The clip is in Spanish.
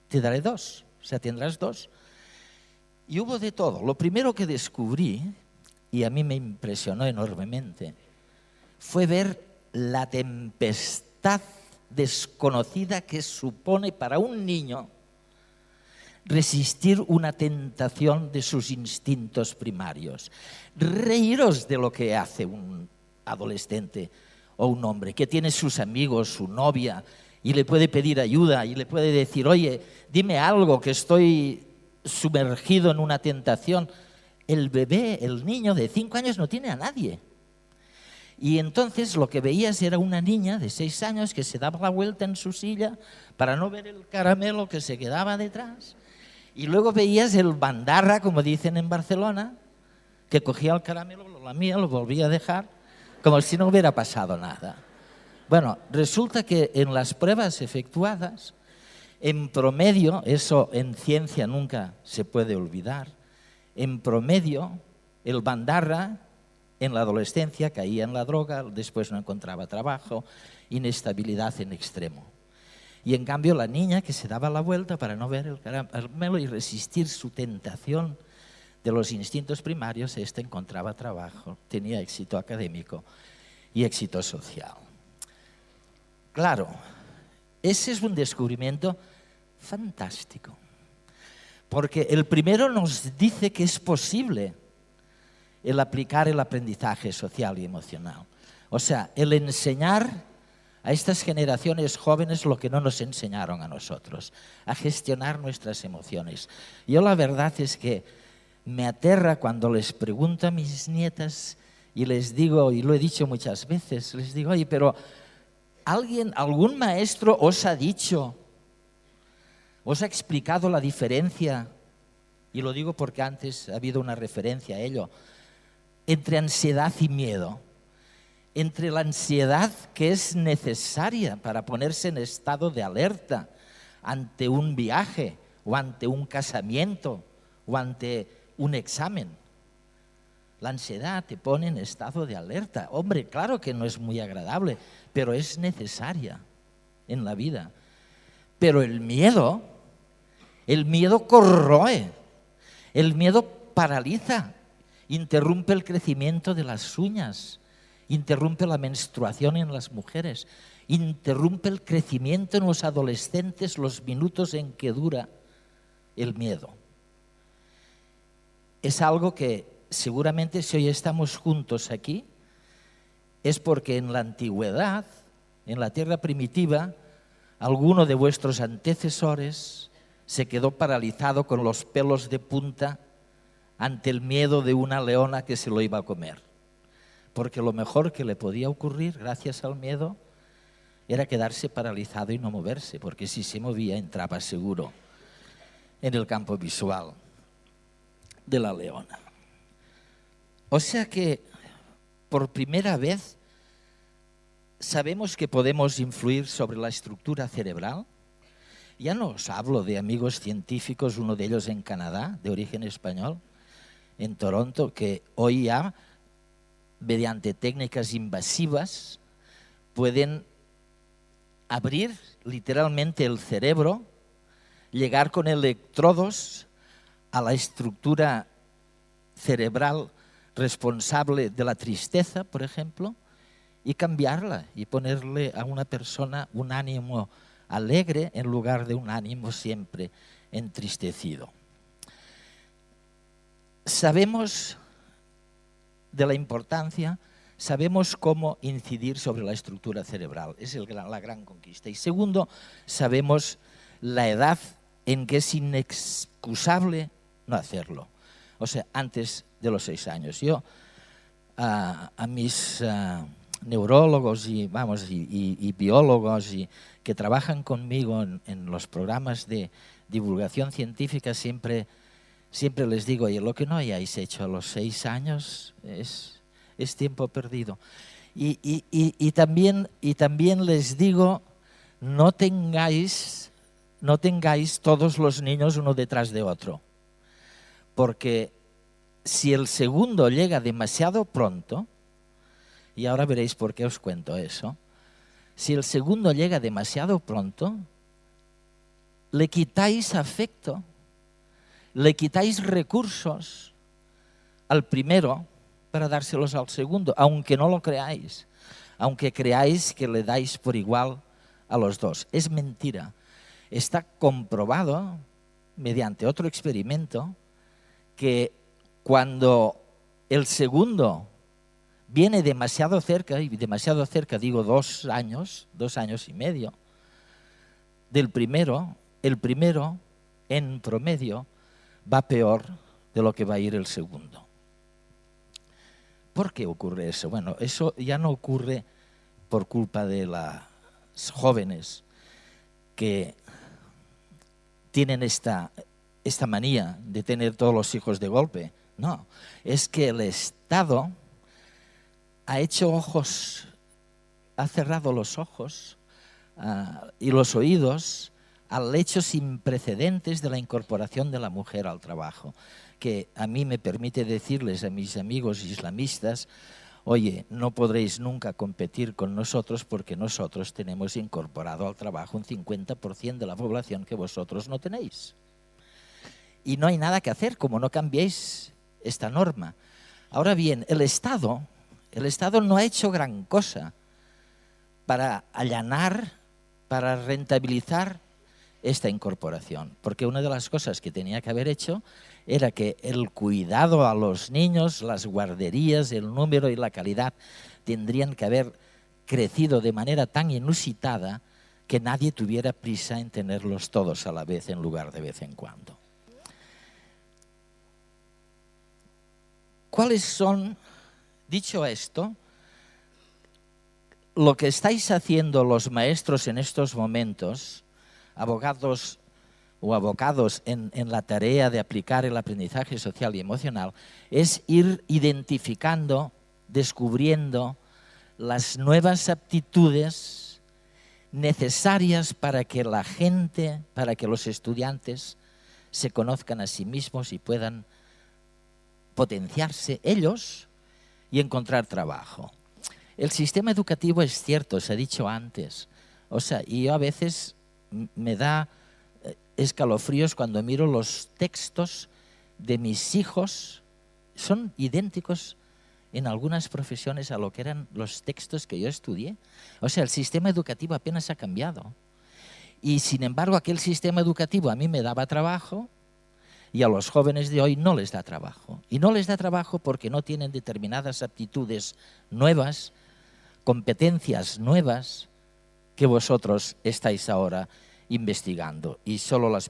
te daré 2, o sea, tendrás 2. Y hubo de todo. Lo primero que descubrí, y a mí me impresionó enormemente, fue ver la tempestad desconocida que supone para un niño resistir una tentación de sus instintos primarios. Reíros de lo que hace un adolescente o un hombre que tiene sus amigos, su novia, y le puede pedir ayuda y le puede decir, oye, dime algo que estoy sumergido en una tentación. El bebé, el niño de 5 años no tiene a nadie. Y entonces lo que veías era una niña de 6 años que se daba la vuelta en su silla para no ver el caramelo que se quedaba detrás. Y luego veías el bandarra, como dicen en Barcelona, que cogía el caramelo, lo lamía, lo volvía a dejar, como si no hubiera pasado nada. Bueno, resulta que en las pruebas efectuadas, en promedio, eso en ciencia nunca se puede olvidar, en promedio el bandarra en la adolescencia caía en la droga, después no encontraba trabajo, inestabilidad en extremo. Y en cambio la niña que se daba la vuelta para no ver el caramelo y resistir su tentación de los instintos primarios, encontraba trabajo, tenía éxito académico y éxito social. Claro, ese es un descubrimiento fantástico, porque el primero nos dice que es posible el aplicar el aprendizaje social y emocional. O sea, el enseñar a estas generaciones jóvenes lo que no nos enseñaron a nosotros, a gestionar nuestras emociones. Yo la verdad es que me aterra cuando les pregunto a mis nietas y les digo, y lo he dicho muchas veces, les digo, oye, pero algún maestro os ha dicho, os ha explicado la diferencia, y lo digo porque antes ha habido una referencia a ello, entre ansiedad y miedo. Entre la ansiedad que es necesaria para ponerse en estado de alerta ante un viaje o ante un casamiento o ante un examen. La ansiedad te pone en estado de alerta. Hombre, claro que no es muy agradable, pero es necesaria en la vida. Pero el miedo corroe, el miedo paraliza, interrumpe el crecimiento de las uñas, interrumpe la menstruación en las mujeres, interrumpe el crecimiento en los adolescentes los minutos en que dura el miedo. Es algo que seguramente si hoy estamos juntos aquí es porque en la antigüedad, en la tierra primitiva, alguno de vuestros antecesores se quedó paralizado con los pelos de punta ante el miedo de una leona que se lo iba a comer. Porque lo mejor que le podía ocurrir, gracias al miedo, era quedarse paralizado y no moverse, porque si se movía entraba seguro en el campo visual de la leona. O sea que, por primera vez, sabemos que podemos influir sobre la estructura cerebral. Ya no os hablo de amigos científicos, uno de ellos en Canadá, de origen español, en Toronto, que hoy ya, mediante técnicas invasivas, pueden abrir literalmente el cerebro, llegar con electrodos a la estructura cerebral responsable de la tristeza, por ejemplo, y cambiarla y ponerle a una persona un ánimo alegre en lugar de un ánimo siempre entristecido. Sabemos de la importancia, sabemos cómo incidir sobre la estructura cerebral, es la gran conquista. Y segundo, sabemos la edad en que es inexcusable no hacerlo, o sea, antes de los 6 años. Yo a mis neurólogos y biólogos que trabajan conmigo en los programas de divulgación científica siempre les digo, oye, lo que no hayáis hecho a los 6 años es tiempo perdido. Y también les digo, no tengáis todos los niños uno detrás de otro, porque si el segundo llega demasiado pronto, y ahora veréis por qué os cuento eso, si el segundo llega demasiado pronto, le quitáis afecto, le quitáis recursos al primero para dárselos al segundo, aunque no lo creáis, aunque creáis que le dais por igual a los dos. Es mentira. Está comprobado mediante otro experimento que cuando el segundo viene demasiado cerca, y demasiado cerca digo 2 años, 2 años y medio, del primero, el primero en promedio va peor de lo que va a ir el segundo. ¿Por qué ocurre eso? Bueno, eso ya no ocurre por culpa de las jóvenes que tienen esta manía de tener todos los hijos de golpe. No, es que el Estado ha hecho ojos, ha cerrado los ojos y los oídos al hecho sin precedentes de la incorporación de la mujer al trabajo, que a mí me permite decirles a mis amigos islamistas: oye, no podréis nunca competir con nosotros porque nosotros tenemos incorporado al trabajo un 50% de la población que vosotros no tenéis. Y no hay nada que hacer, como no cambiéis esta norma. Ahora bien, el Estado no ha hecho gran cosa para allanar, para rentabilizar esta incorporación, porque una de las cosas que tenía que haber hecho era que el cuidado a los niños, las guarderías, el número y la calidad tendrían que haber crecido de manera tan inusitada que nadie tuviera prisa en tenerlos todos a la vez en lugar de vez en cuando. ¿Cuáles son, dicho esto, lo que estáis haciendo los maestros en estos momentos, abogados o abocados en la tarea de aplicar el aprendizaje social y emocional, es ir identificando, descubriendo las nuevas aptitudes necesarias para que la gente, para que los estudiantes se conozcan a sí mismos y puedan potenciarse ellos y encontrar trabajo. El sistema educativo es cierto, se ha dicho antes, y yo a veces me da escalofríos cuando miro los textos de mis hijos, son idénticos en algunas profesiones a lo que eran los textos que yo estudié. El sistema educativo apenas ha cambiado. Y sin embargo, aquel sistema educativo a mí me daba trabajo y a los jóvenes de hoy no les da trabajo. Y no les da trabajo porque no tienen determinadas aptitudes nuevas, competencias nuevas que vosotros estáis ahora investigando y solo las